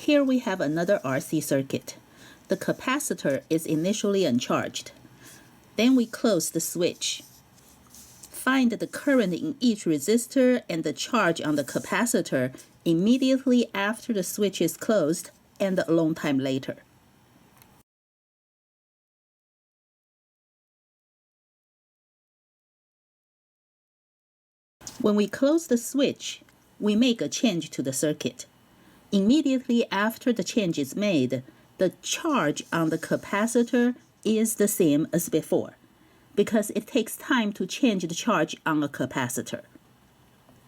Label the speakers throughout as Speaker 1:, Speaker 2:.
Speaker 1: Here we have another RC circuit. The capacitor is initially uncharged. Then we close the switch. Find the current in each resistor and the charge on the capacitor immediately after the switch is closed and a long time later. When we close the switch, we make a change to the circuit. Immediately after the change is made, the charge on the capacitor is the same as before, because it takes time to change the charge on a capacitor.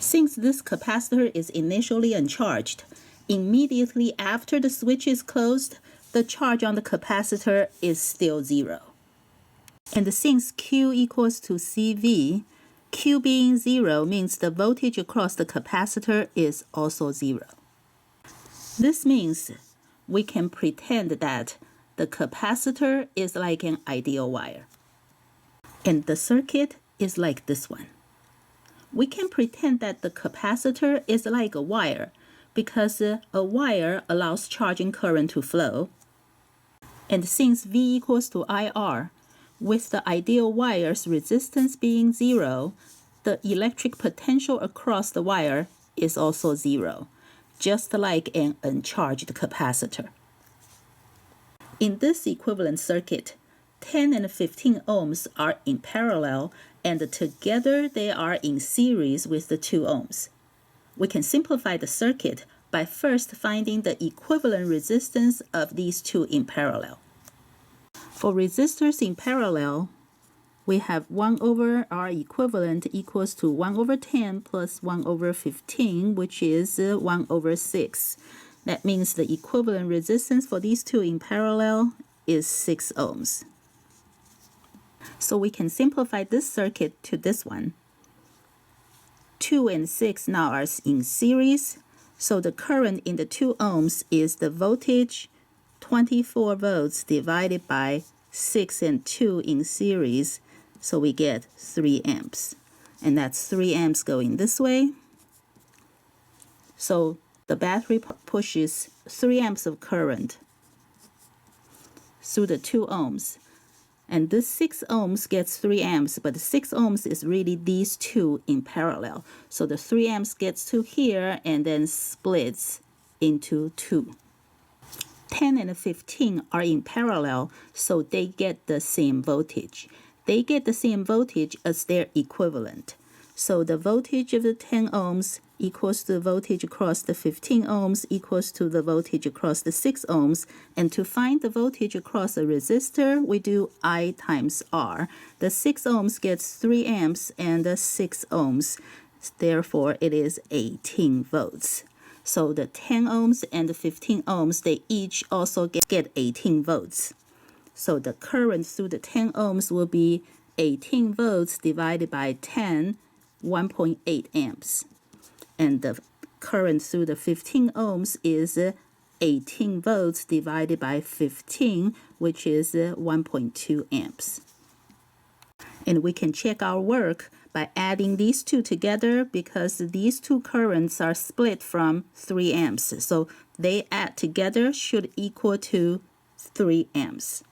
Speaker 1: Since this capacitor is initially uncharged, immediately after the switch is closed, the charge on the capacitor is still 0. And since Q equals to CV, Q being 0 means the voltage across the capacitor is also 0. This means we can pretend that the capacitor is like an ideal wire, and the circuit is like this one. We can pretend that the capacitor is like a wire because a wire allows charging current to flow. And since V equals to IR, with the ideal wire's resistance being 0, the electric potential across the wire is also 0, just like an uncharged capacitor. In this equivalent circuit, 10 and 15 ohms are in parallel, and together they are in series with the 2 ohms. We can simplify the circuit by first finding the equivalent resistance of these two in parallel. For resistors in parallel, we have 1 over R equivalent equals to 1 over 10 plus 1 over 15, which is 1 over 6. That means the equivalent resistance for these two in parallel is 6 ohms. So we can simplify this circuit to this one. 2 and 6 now are in series, so the current in the 2 ohms is the voltage 24 volts divided by 6 and 2 in series, so we get 3 amps. And that's 3 amps going this way. So the battery pushes 3 amps of current through the 2 ohms. And this 6 ohms gets 3 amps, but the 6 ohms is really these two in parallel. So the 3 amps gets to here and then splits into 2. 10 and 15 are in parallel, so they get the same voltage. They get the same voltage as their equivalent. So the voltage of the 10 ohms equals to the voltage across the 15 ohms equals to the voltage across the 6 ohms. And to find the voltage across a resistor, we do I times R. The 6 ohms gets 3 amps and the 6 ohms. Therefore, it is 18 volts. So the 10 ohms and the 15 ohms, they each also get 18 volts. So the current through the 10 ohms will be 18 volts divided by 10, 1.8 amps. And the current through the 15 ohms is 18 volts divided by 15, which is 1.2 amps. And we can check our work by adding these two together because these two currents are split from 3 amps. So they add together should equal to 3 amps.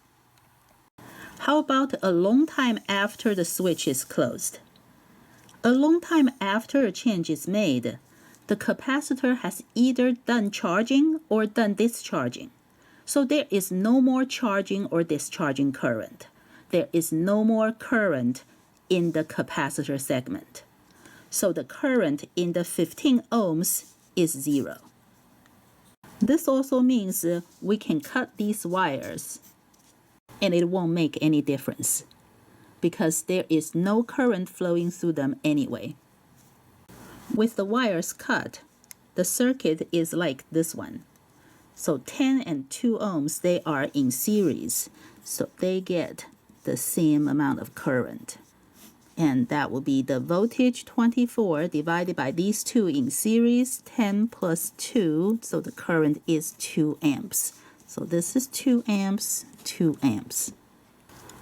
Speaker 1: How about a long time after the switch is closed? A long time after a change is made, the capacitor has either done charging or done discharging. So there is no more charging or discharging current. There is no more current in the capacitor segment. So the current in the 15 ohms is 0. This also means we can cut these wires and it won't make any difference because there is no current flowing through them anyway. With the wires cut, the circuit is like this one. So 10 and 2 ohms, they are in series, so they get the same amount of current. And that will be the voltage 24 divided by these two in series, 10 plus 2, so the current is 2 amps. So this is 2 amps, 2 amps.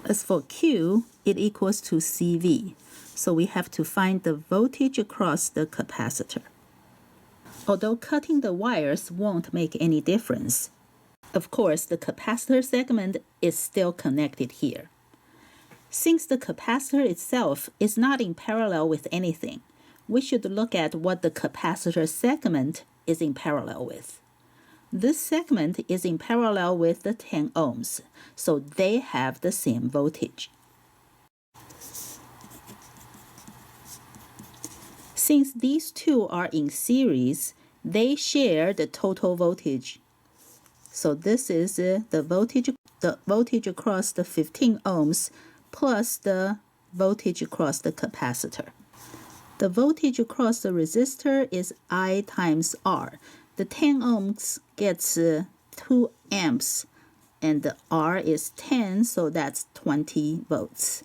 Speaker 1: As for Q, it equals to CV. So we have to find the voltage across the capacitor. although cutting the wires won't make any difference. Of course, the capacitor segment is still connected here. Since the capacitor itself is not in parallel with anything, we should look at what the capacitor segment is in parallel with. This segment is in parallel with the 10 ohms, so they have the same voltage. Since these two are in series, they share the total voltage. So this is the voltage across the 15 ohms plus the voltage across the capacitor. The voltage across the resistor is I times R. The 10 ohms gets 2 amps, and the R is 10, so that's 20 volts.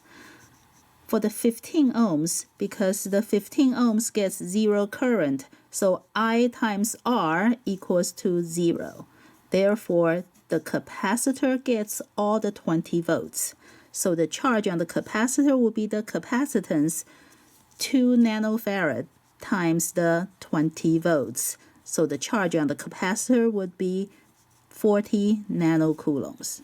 Speaker 1: For the 15 ohms, because the 15 ohms gets 0 current, so I times R equals to 0. Therefore, the capacitor gets all the 20 volts. So the charge on the capacitor will be the capacitance 2 nanofarad times the 20 volts. So the charge on the capacitor would be 40 nanocoulombs.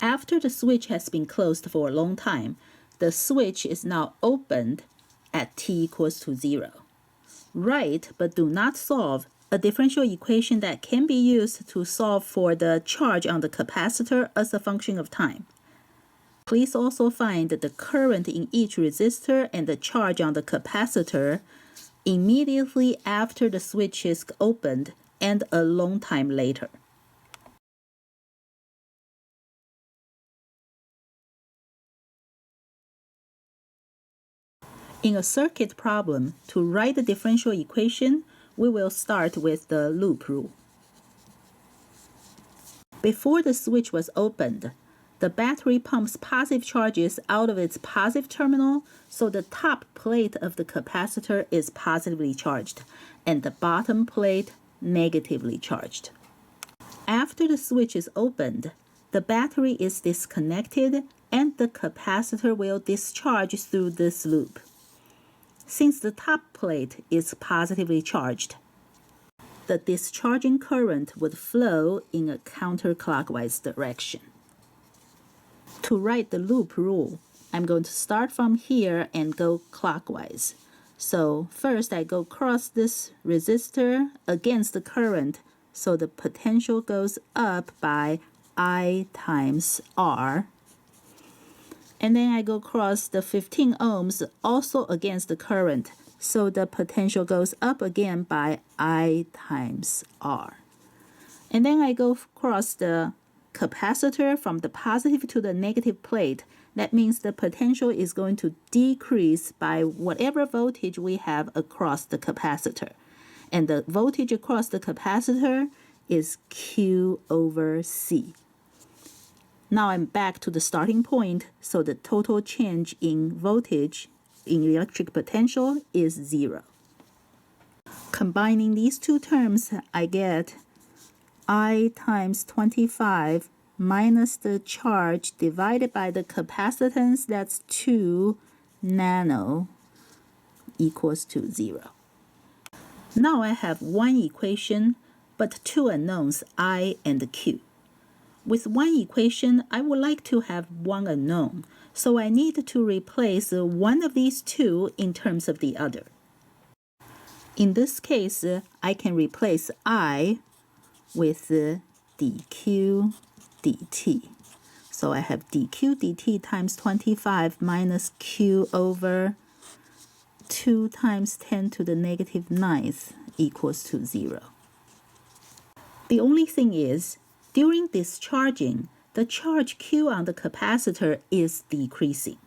Speaker 1: After the switch has been closed for a long time, the switch is now opened at t equals to 0. Write, but do not solve, a differential equation that can be used to solve for the charge on the capacitor as a function of time. Please also find the current in each resistor and the charge on the capacitor immediately after the switch is opened and a long time later. In a circuit problem, to write the differential equation, we will start with the loop rule. Before the switch was opened, the battery pumps positive charges out of its positive terminal, so the top plate of the capacitor is positively charged, and the bottom plate negatively charged. After the switch is opened, the battery is disconnected and the capacitor will discharge through this loop. Since the top plate is positively charged, the discharging current would flow in a counterclockwise direction. To write the loop rule, I'm going to start from here and go clockwise. So first I go across this resistor against the current, so the potential goes up by I times R. And then I go across the 15 ohms also against the current, so the potential goes up again by I times R. And then I go across the capacitor from the positive to the negative plate. That means the potential is going to decrease by whatever voltage we have across the capacitor. And the voltage across the capacitor is Q over C. Now I'm back to the starting point, so the total change in voltage in electric potential is 0. Combining these two terms, I get I times 25 minus the charge divided by the capacitance, that's 2 nano, equals to 0. Now I have one equation, but two unknowns, I and Q. With one equation, I would like to have one unknown, so I need to replace one of these two in terms of the other. In this case, I can replace I with dq dt. So I have dq dt times 25 minus q over 2 times 10 to the negative 9th equals to 0. The only thing is, during discharging, the charge Q on the capacitor is decreasing,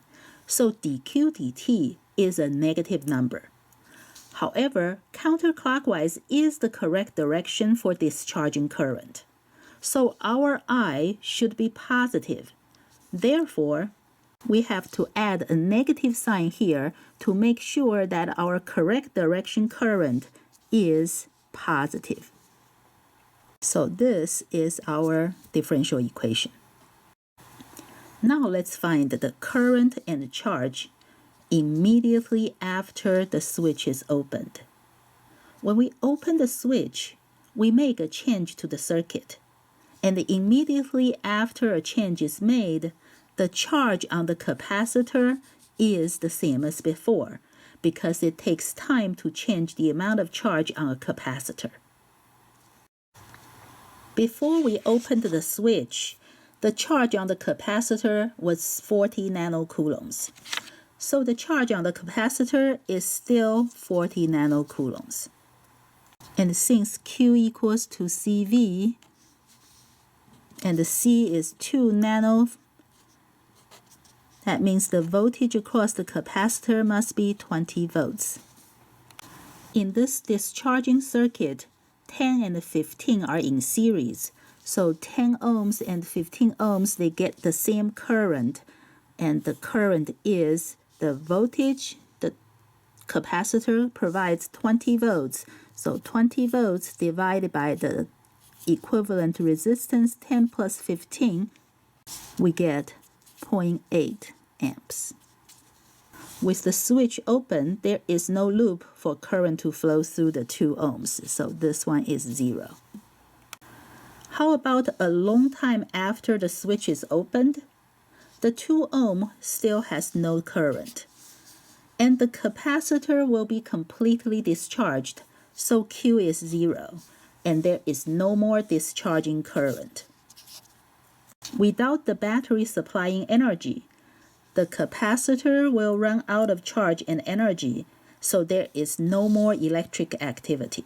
Speaker 1: so dq dt is a negative number. However, counterclockwise is the correct direction for discharging current, so our I should be positive. Therefore, we have to add a negative sign here to make sure that our correct direction current is positive. So this is our differential equation. Now let's find the current and charge immediately after the switch is opened. When we open the switch, we make a change to the circuit. And immediately after a change is made, the charge on the capacitor is the same as before, because it takes time to change the amount of charge on a capacitor. Before we opened the switch, the charge on the capacitor was 40 nanocoulombs. So the charge on the capacitor is still 40 nanocoulombs. And since Q equals to CV, and the C is 2 nano, that means the voltage across the capacitor must be 20 volts. In this discharging circuit, 10 and 15 are in series. So 10 ohms and 15 ohms, they get the same current. And the current is the voltage. The capacitor provides 20 volts. So 20 volts divided by the equivalent resistance, 10 plus 15, we get 0.8 amps. With the switch open, there is no loop for current to flow through the 2 ohms, so this one is 0. How about a long time after the switch is opened? The 2 ohm still has no current, and the capacitor will be completely discharged, so Q is 0, and there is no more discharging current. Without the battery supplying energy, the capacitor will run out of charge and energy, so there is no more electric activity.